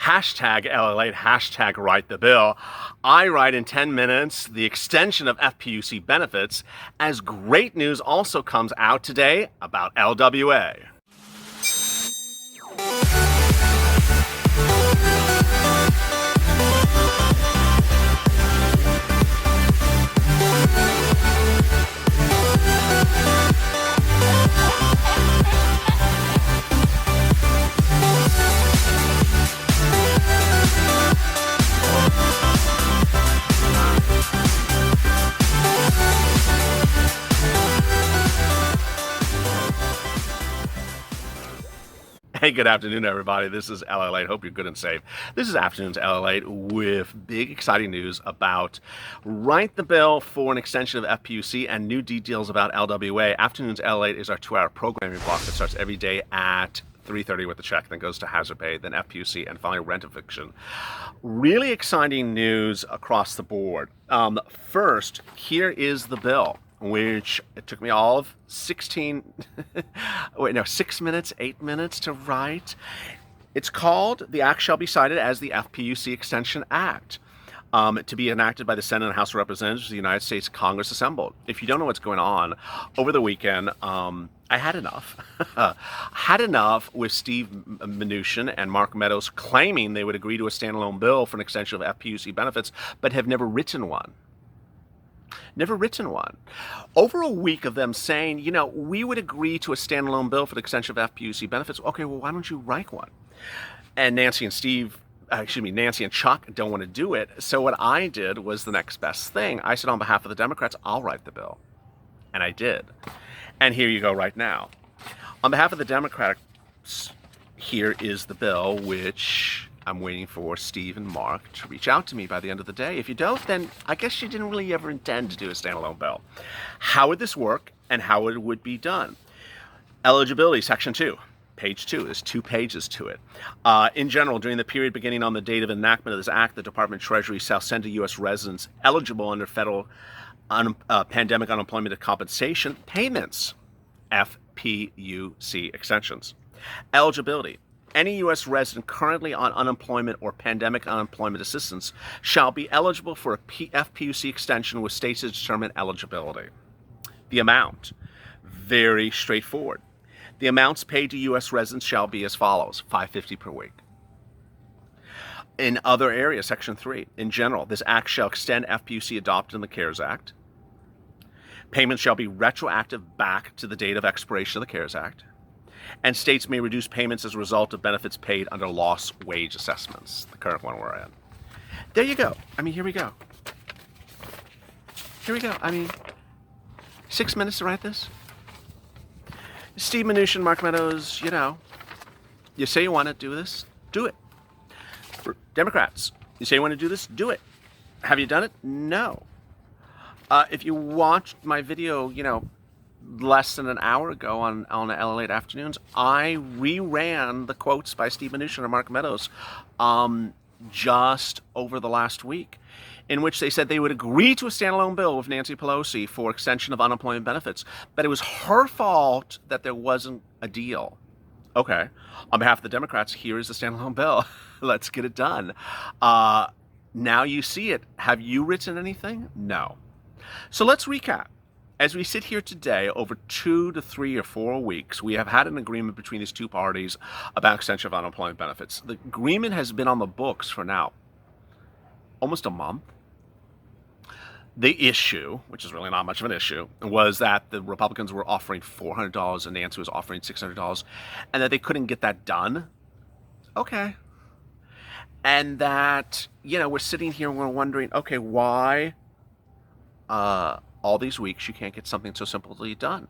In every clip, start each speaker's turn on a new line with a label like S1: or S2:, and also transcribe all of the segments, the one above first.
S1: Hashtag LALATE, hashtag write the bill. I write in 10 minutes the extension of FPUC benefits, as great news also comes out today about LWA. Hey, good afternoon, everybody. This is LALATE. Hope you're good and safe. This is Afternoons LALATE with big, exciting news about Write the Bill for an extension of FPUC and new details about LWA. Afternoons LALATE is our 2-hour programming block that starts every day at 3:30 with the check, then goes to hazard pay, then FPUC, and finally rent eviction. Really exciting news across the board. First, here is the bill, which it took me all of 6 minutes, 8 minutes to write. It's called, the act shall be cited as the FPUC Extension Act, to be enacted by the Senate and House of Representatives of the United States Congress assembled. If you don't know what's going on, over the weekend, I had enough. Had enough with Steve Mnuchin and Mark Meadows claiming they would agree to a standalone bill for an extension of FPUC benefits, but have never written one. Never written one. Over a week of them saying, you know, we would agree to a standalone bill for the extension of FPUC benefits. Okay, well, why don't you write one? And Nancy and Chuck don't want to do it. So what I did was the next best thing. I said, on behalf of the Democrats, I'll write the bill. And I did. And here you go right now. On behalf of the Democrats, here is the bill, which I'm waiting for Steve and Mark to reach out to me by the end of the day. If you don't, then I guess you didn't really ever intend to do a standalone bill. How would this work and how it would be done? Eligibility, Section 2, page 2. There's 2 pages to it. In general, during the period beginning on the date of enactment of this act, the Department of Treasury shall send to U.S. residents eligible under federal pandemic unemployment compensation payments, FPUC extensions. Eligibility. Any U.S. resident currently on unemployment or pandemic unemployment assistance shall be eligible for a FPUC extension with states to determine eligibility. The amount, very straightforward. The amounts paid to U.S. residents shall be as follows: $5.50 per week. In other areas, Section 3, in general, this act shall extend FPUC adopted in the CARES Act. Payments shall be retroactive back to the date of expiration of the CARES Act. And states may reduce payments as a result of benefits paid under lost wage assessments, the current one we're in. There you go. I mean, here we go. Here we go. I mean, 6 minutes to write this. Steve Mnuchin, Mark Meadows, you know, you say you want to do this, do it. For Democrats, you say you want to do this, do it. Have you done it? No. If you watched my video, you know, less than an hour ago on LALATE Afternoons, I reran the quotes by Steve Mnuchin and Mark Meadows just over the last week, in which they said they would agree to a standalone bill with Nancy Pelosi for extension of unemployment benefits, but it was her fault that there wasn't a deal. Okay, on behalf of the Democrats, here is the standalone bill. Let's get it done. Now you see it. Have you written anything? No. So let's recap. As we sit here today, over 2 to 3 or 4 weeks, we have had an agreement between these two parties about extension of unemployment benefits. The agreement has been on the books for now almost a month. The issue, which is really not much of an issue, was that the Republicans were offering $400 and Nancy was offering $600, and that they couldn't get that done. Okay. And that, you know, we're sitting here and we're wondering, okay, why all these weeks you can't get something so simply done?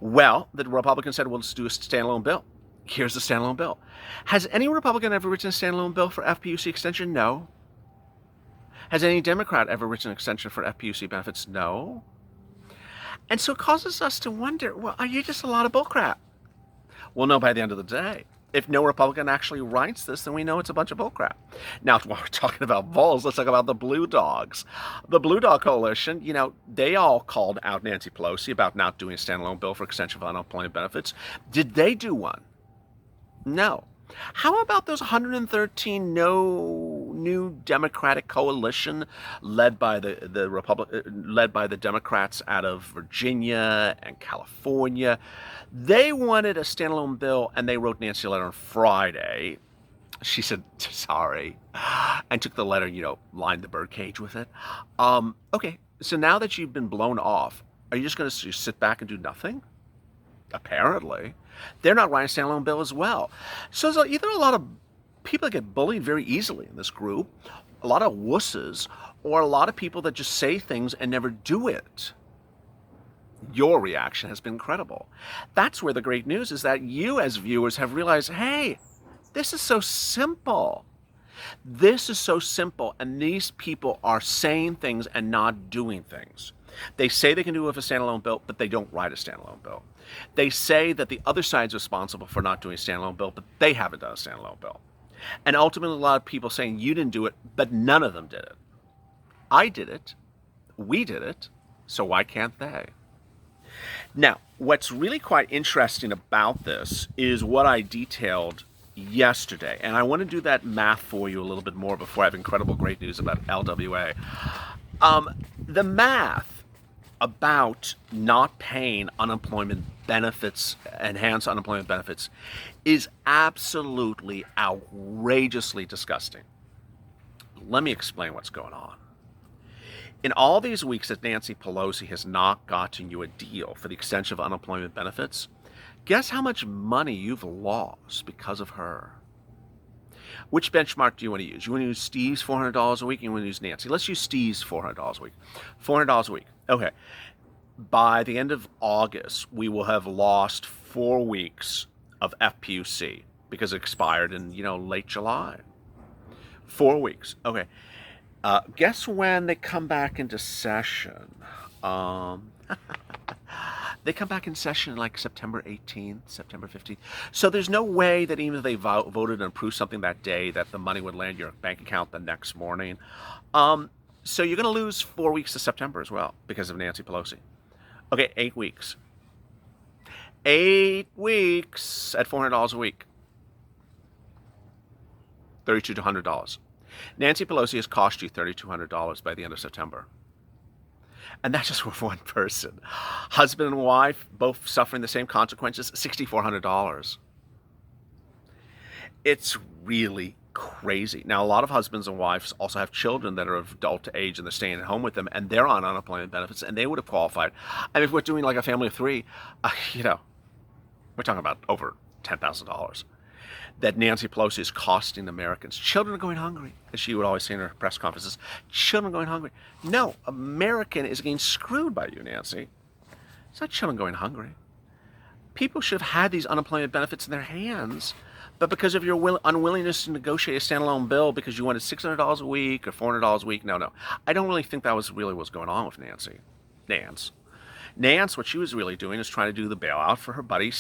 S1: Well, the Republicans said, well, let's do a standalone bill. Here's the standalone bill. Has any Republican ever written a standalone bill for FPUC extension? No. Has any Democrat ever written an extension for FPUC benefits? No. And so it causes us to wonder, well, are you just a lot of bullcrap? We'll know by the end of the day. If no Republican actually writes this, then we know it's a bunch of bullcrap. Now, while we're talking about bulls, let's talk about the Blue Dogs. The Blue Dog Coalition, you know, they all called out Nancy Pelosi about not doing a standalone bill for extension of unemployment benefits. Did they do one? No. How about those 113 new Democratic coalition led by led by the Democrats out of Virginia and California? They wanted a standalone bill, and they wrote Nancy a letter on Friday. She said sorry, and took the letter, lined the birdcage with it. Okay, so now that you've been blown off, are you just going to sit back and do nothing? Apparently. They're not writing a standalone bill as well. So there's either a lot of people that get bullied very easily in this group, a lot of wusses, or a lot of people that just say things and never do it. Your reaction has been incredible. That's where the great news is, that you as viewers have realized, hey, this is so simple. This is so simple, and these people are saying things and not doing things. They say they can do it with a standalone bill, but they don't write a standalone bill. They say that the other side's responsible for not doing a standalone bill, but they haven't done a standalone bill. And ultimately, a lot of people saying you didn't do it, but none of them did it. I did it. We did it. So why can't they? Now, what's really quite interesting about this is what I detailed yesterday. And I want to do that math for you a little bit more before I have incredible great news about LWA. The math about not paying unemployment benefits, enhanced unemployment benefits, is absolutely outrageously disgusting. Let me explain what's going on. In all these weeks that Nancy Pelosi has not gotten you a deal for the extension of unemployment benefits, guess how much money you've lost because of her? Which benchmark do you want to use? You want to use Steve's $400 a week, and you want to use Nancy? Let's use Steve's $400 a week. $400 a week. Okay. By the end of August, we will have lost 4 weeks of FPUC because it expired in, late July. 4 weeks. Okay. Guess when they come back into session? They come back in session like September 18th, September 15th. So there's no way that even if they voted and approved something that day, that the money would land your bank account the next morning. So you're going to lose 4 weeks of September as well because of Nancy Pelosi. Okay, 8 weeks. 8 weeks at $400 a week. $3,200. Nancy Pelosi has cost you $3,200 by the end of September. And that's just for one person. Husband and wife, both suffering the same consequences, $6,400. It's really crazy. Now, a lot of husbands and wives also have children that are of adult age, and they're staying at home with them, and they're on unemployment benefits, and they would have qualified. I mean, if we're doing like a family of 3, we're talking about over $10,000 that Nancy Pelosi is costing Americans. Children are going hungry, as she would always say in her press conferences. Children are going hungry. No, American is getting screwed by you, Nancy. It's not children going hungry. People should have had these unemployment benefits in their hands, but because of your unwillingness to negotiate a standalone bill because you wanted $600 a week or $400 a week, no. I don't really think that was really what's going on with Nance, what she was really doing is trying to do the bailout for her buddy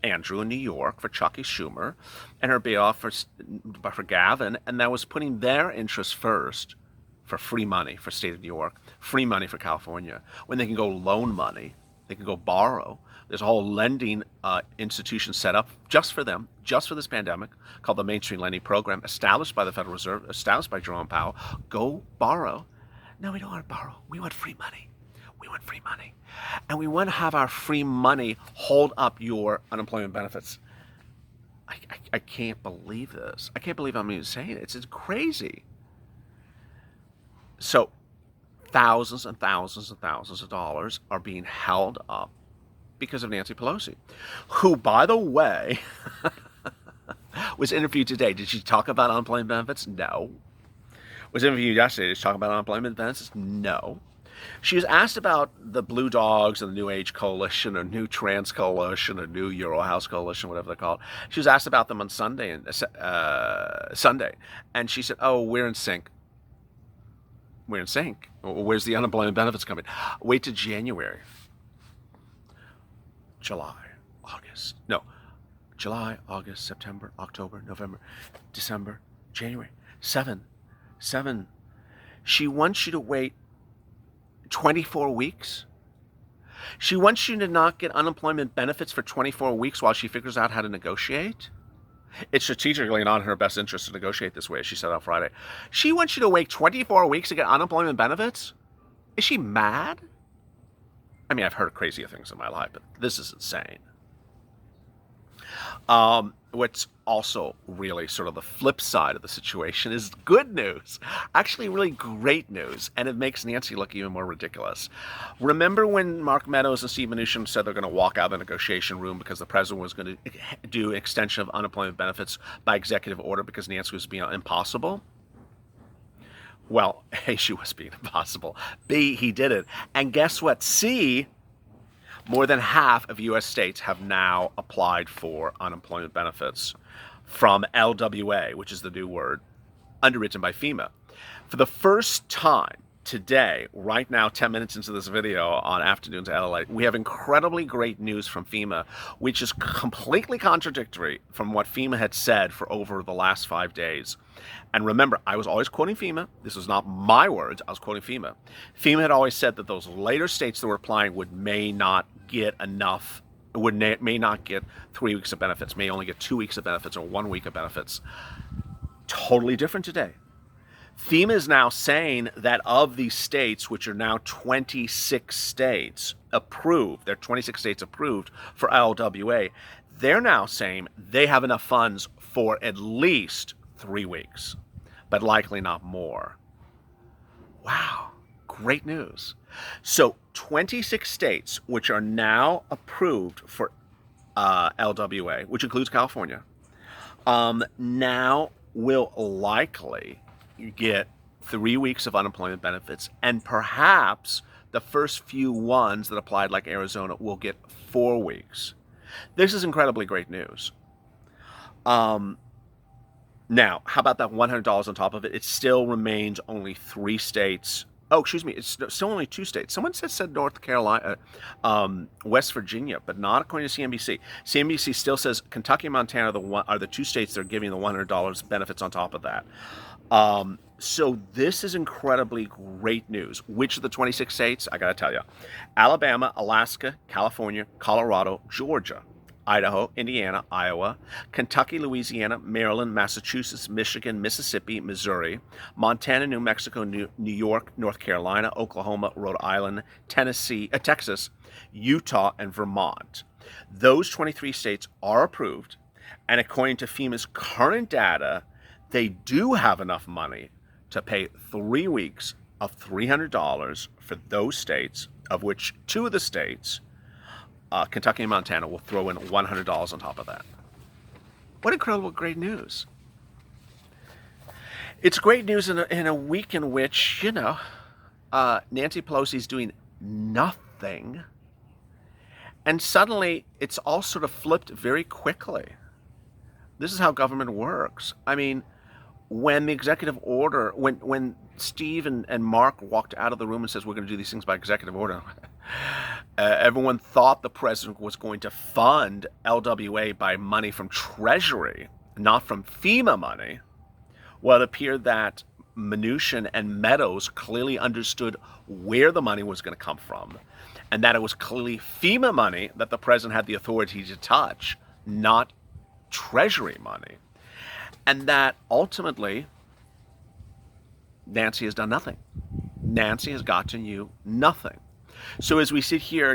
S1: Andrew in New York, for Chucky Schumer, and her bailout for Gavin, and that was putting their interests first for free money for state of New York, free money for California, when they can go loan money, they can go borrow. There's a whole lending institution set up just for them, just for this pandemic, called the Mainstream Lending Program, established by the Federal Reserve, established by Jerome Powell. Go borrow. No, we don't want to borrow. We want free money. We want free money. And we want to have our free money hold up your unemployment benefits. I can't believe this. I can't believe I'm even saying it. It's crazy. So thousands and thousands and thousands of dollars are being held up because of Nancy Pelosi, who, by the way, was interviewed today. Did she talk about unemployment benefits? No. Was interviewed yesterday. Did she talk about unemployment benefits? No. She was asked about the Blue Dogs and the New Age Coalition, or New Trans Coalition, or New Euro House Coalition, whatever they're called. She was asked about them on Sunday, and she said, "Oh, we're in sync. We're in sync. Where's the unemployment benefits coming? Wait till January, July, August, September, October, November, December, January. 7. She wants you to wait 24 weeks. She wants you to not get unemployment benefits for 24 weeks while she figures out how to negotiate. It's strategically not in her best interest to negotiate this way, as she said on Friday. She wants you to wait 24 weeks to get unemployment benefits? Is she mad? I mean, I've heard crazier things in my life, but this is insane. What's also really sort of the flip side of the situation is good news. Actually, really great news, and it makes Nancy look even more ridiculous. Remember when Mark Meadows and Steve Mnuchin said they're going to walk out of the negotiation room because the president was going to do an extension of unemployment benefits by executive order because Nancy was being impossible? Well, A, she was being impossible. B, he did it. And guess what? C, more than half of U.S. states have now applied for unemployment benefits from LWA, which is the new word, underwritten by FEMA. For the first time today, right now, 10 minutes into this video on Afternoons at LALATE, we have incredibly great news from FEMA, which is completely contradictory from what FEMA had said for over the last 5 days. And remember, I was always quoting FEMA. This was not my words. I was quoting FEMA. FEMA had always said that those later states that were applying may not get enough, may not get 3 weeks of benefits, may only get 2 weeks of benefits or 1 week of benefits. Totally different today. FEMA is now saying that of these states, which are now 26 states approved, they're 26 states approved for LWA, they're now saying they have enough funds for at least 3 weeks, but likely not more. Wow, great news. So 26 states, which are now approved for LWA, which includes California, now will likely get 3 weeks of unemployment benefits, and perhaps the first few ones that applied, like Arizona, will get 4 weeks. This is incredibly great news. Now, how about that $100 on top of it? It still remains only 3 states. Oh, excuse me, it's still only 2 states. Someone said North Carolina, West Virginia, but not according to CNBC. CNBC still says Kentucky and Montana are the 2 states that are giving the $100 benefits on top of that. So this is incredibly great news. Which of the 26 states? I got to tell you. Alabama, Alaska, California, Colorado, Georgia, Idaho, Indiana, Iowa, Kentucky, Louisiana, Maryland, Massachusetts, Michigan, Mississippi, Missouri, Montana, New Mexico, New York, North Carolina, Oklahoma, Rhode Island, Tennessee, Texas, Utah, and Vermont. Those 23 states are approved, and according to FEMA's current data, they do have enough money to pay 3 weeks of $300 for those states, of which 2 of the states, Kentucky and Montana, will throw in $100 on top of that. What incredible great news. It's great news in a week in which, Nancy Pelosi's doing nothing, and suddenly it's all sort of flipped very quickly. This is how government works. I mean, when the executive order, when Steve and Mark walked out of the room and says, we're going to do these things by executive order, everyone thought the president was going to fund LWA by money from Treasury, not from FEMA money. Well, it appeared that Mnuchin and Meadows clearly understood where the money was going to come from, and that it was clearly FEMA money that the president had the authority to touch, not Treasury money. And that ultimately, Nancy has done nothing. Nancy has gotten you nothing. So as we sit here,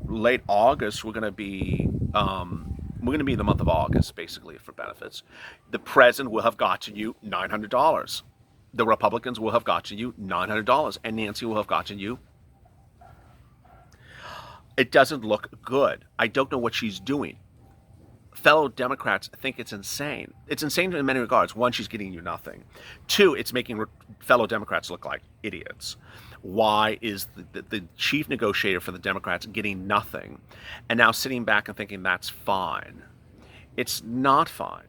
S1: late August, we're going to be the month of August, basically, for benefits. The president will have gotten you $900. The Republicans will have gotten you $900, and Nancy will have gotten you. It doesn't look good. I don't know what she's doing. Fellow Democrats think it's insane. It's insane in many regards. 1, she's getting you nothing. 2, it's making fellow Democrats look like idiots. Why is the chief negotiator for the Democrats getting nothing and now sitting back and thinking that's fine? It's not fine.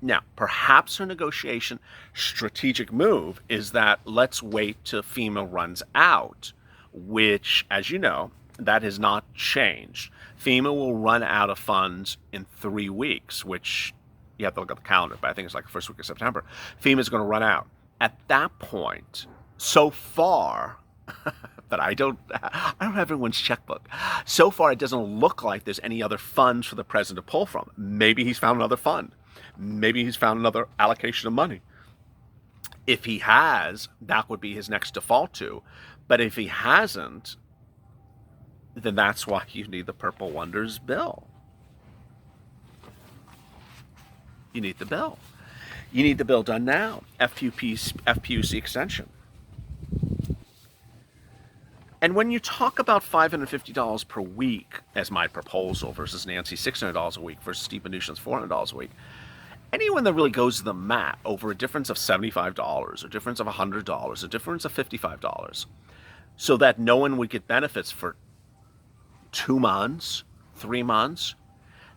S1: Now, perhaps her negotiation strategic move is that let's wait till FEMA runs out, which, as you know, that has not changed. FEMA will run out of funds in 3 weeks, which you have to look at the calendar, but I think it's like the first week of September. FEMA is going to run out. At that point, so far, but I don't have everyone's checkbook. So far, it doesn't look like there's any other funds for the president to pull from. Maybe he's found another fund. Maybe he's found another allocation of money. If he has, that would be his next default to. But if he hasn't, then that's why you need the Purple Wonders bill. You need the bill. You need the bill done now. FPUC extension. And when you talk about $550 per week as my proposal versus Nancy's $600 a week versus Steve Mnuchin's $400 a week, anyone that really goes to the mat over a difference of $75, a difference of $100, a difference of $55, so that no one would get benefits for 2 months, 3 months,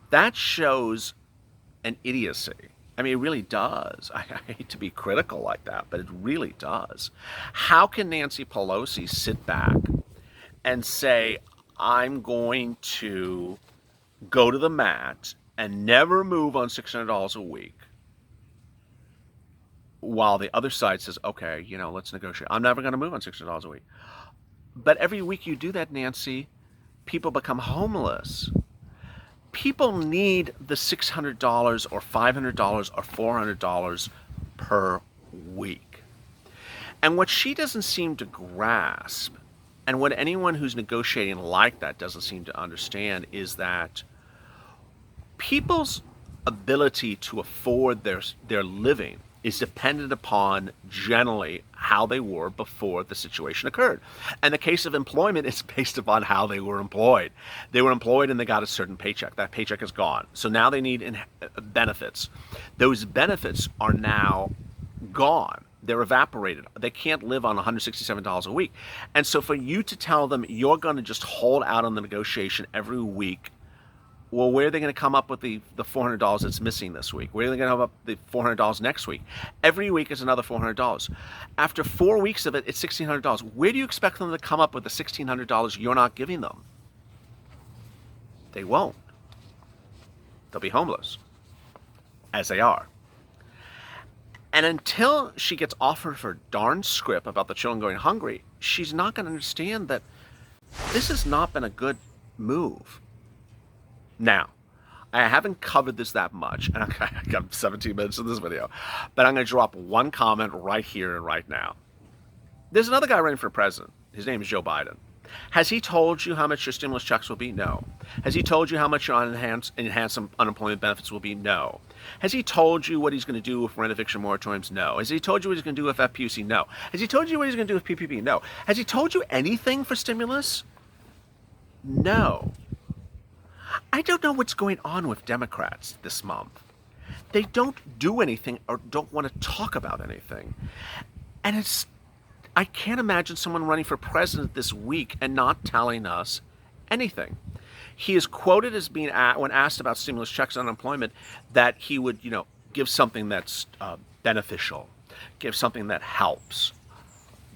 S1: that shows an idiocy. I mean, it really does. I hate to be critical like that, but it really does. How can Nancy Pelosi sit back and say, I'm going to go to the mat and never move on $600 a week, while the other side says, okay, let's negotiate. I'm never going to move on $600 a week. But every week you do that, Nancy, people become homeless. People need the $600 or $500 or $400 per week. And what she doesn't seem to grasp, and what anyone who's negotiating like that doesn't seem to understand, is that people's ability to afford their living is dependent upon generally how they were before the situation occurred. And the case of employment is based upon how they were employed. They were employed and they got a certain paycheck. That paycheck is gone. So now they need benefits. Those benefits are now gone. They're evaporated. They can't live on $167 a week. And so for you to tell them you're going to just hold out on the negotiation every week, well, where are they going to come up with the $400 that's missing this week? Where are they going to come up with the $400 next week? Every week is another $400. After 4 weeks of it, it's $1,600. Where do you expect them to come up with the $1,600 you're not giving them? They won't. They'll be homeless, as they are. And until she gets offered her darn script about the children going hungry, she's not going to understand that this has not been a good move. Now, I haven't covered this that much, and I got 17 minutes in this video, but I'm going to drop one comment right here and right now. There's another guy running for president. His name is Joe Biden. Has he told you how much your stimulus checks will be? No. Has he told you how much your enhanced unemployment benefits will be? No. Has he told you what he's going to do with rent eviction moratoriums? No. Has he told you what he's going to do with FPUC? No. Has he told you what he's going to do with PPP? No. Has he told you anything for stimulus? No. I don't know what's going on with Democrats this month. They don't do anything or don't want to talk about anything. And I can't imagine someone running for president this week and not telling us anything. He is quoted as being, when asked about stimulus checks and unemployment, that he would, give something that's beneficial, give something that helps.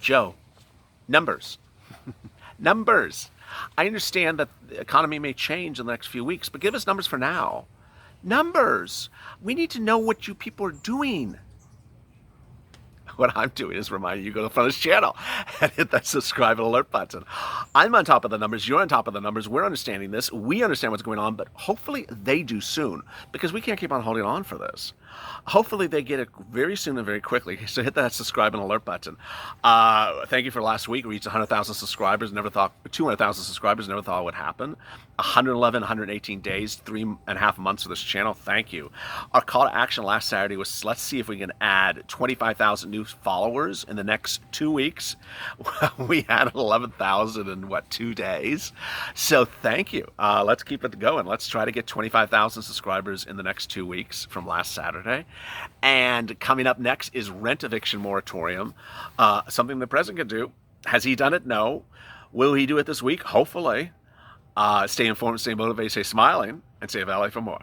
S1: Joe, numbers. Numbers. I understand that the economy may change in the next few weeks, but give us numbers for now. Numbers. We need to know what you people are doing. What I'm doing is reminding you to go to the front of this channel and hit that subscribe and alert button. I'm on top of the numbers. You're on top of the numbers. We're understanding this. We understand what's going on, but hopefully they do soon, because we can't keep on holding on for this. Hopefully they get it very soon and very quickly. So hit that subscribe and alert button. Thank you for last week. We reached 100,000 subscribers. 200,000 subscribers. Never thought it would happen. 111, 118 days, 3.5 months for this channel. Thank you. Our call to action last Saturday was, let's see if we can add 25,000 new followers in the next 2 weeks. We had 11,000 in 2 days. So thank you. Let's keep it going. Let's try to get 25,000 subscribers in the next 2 weeks from last Saturday. And coming up next is rent eviction moratorium, something the president could do. Has he done it? No. Will he do it this week? Hopefully. Stay informed, stay motivated, stay smiling, and stay Valley for more.